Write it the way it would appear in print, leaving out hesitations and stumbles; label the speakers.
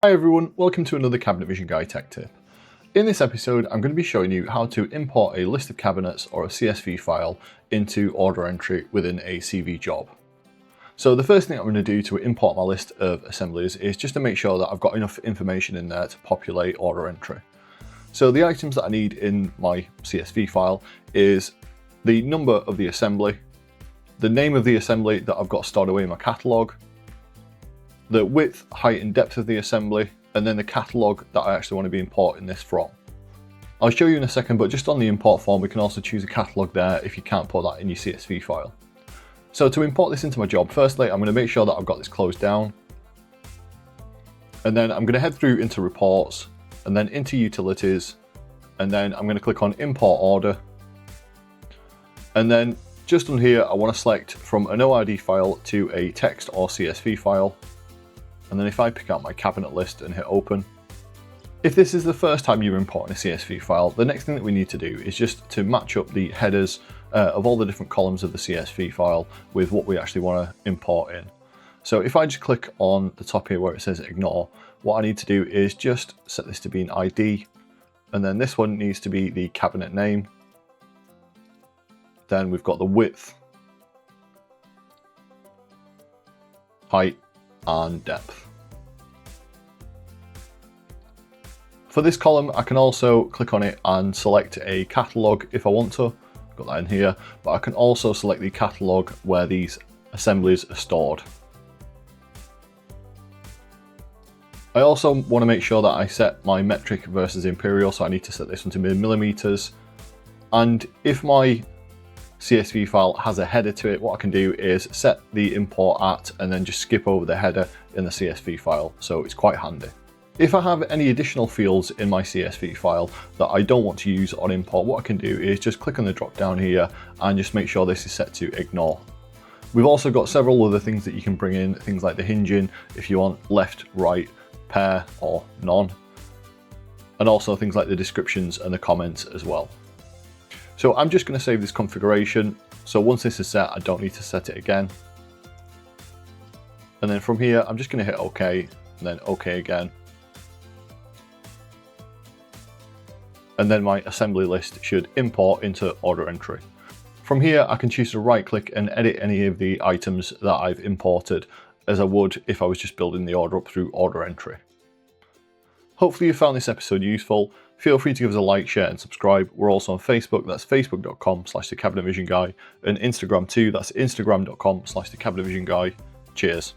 Speaker 1: Hi everyone, welcome to another Cabinet Vision Guy tech tip. In this episode, I'm going to be showing you how to import a list of cabinets or a CSV file into order entry within a CV job. So the first thing I'm going to do to import my list of assemblies is just to make sure that I've got enough information in there to populate order entry. So the items that I need in my CSV file is the number of the assembly, the name of the assembly that I've got stored away in my catalogue, the width, height and depth of the assembly, and then the catalogue that I actually want to be importing this from. I'll show you in a second, but just on the import form, we can also choose a catalogue there if you can't put that in your CSV file. So to import this into my job, firstly, I'm going to make sure that I've got this closed down. And then I'm going to head through into reports and then into utilities. And then I'm going to click on import order. And then just on here, I want to select from an ORD file to a text or CSV file. And then if I pick out my cabinet list and hit open. If this is the first time you're importing a CSV file, the next thing that we need to do is just to match up the headers of all the different columns of the CSV file with what we actually want to import in. So if I just click on the top here where it says ignore, what I need to do is just set this to be an ID, and then this one needs to be the cabinet name. Then we've got the width, height, and depth. For this column, I can also click on it and select a catalogue if I want to. Got that in here, but I can also select the catalogue where these assemblies are stored. I also want to make sure that I set my metric versus imperial, so I need to set this one to millimeters. And if my CSV file has a header to it, what I can do is set the import at and then just skip over the header in the CSV file, so it's quite handy. If I have any additional fields in my CSV file that I don't want to use on import, what I can do is just click on the drop down here and just make sure this is set to ignore. We've also got several other things that you can bring in, things like the hinging if you want left, right, pair or none, and also things like the descriptions and the comments as well. So I'm just going to save this configuration. So once this is set, I don't need to set it again. And then from here, I'm just going to hit OK and then OK again. And then my assembly list should import into order entry. From here, I can choose to right click and edit any of the items that I've imported as I would if I was just building the order up through order entry. Hopefully you found this episode useful. Feel free to give us a like, share and subscribe. We're also on Facebook, that's facebook.com/thecabinetvisionguy, and Instagram too, that's instagram.com/thecabinetvisionguy. Cheers.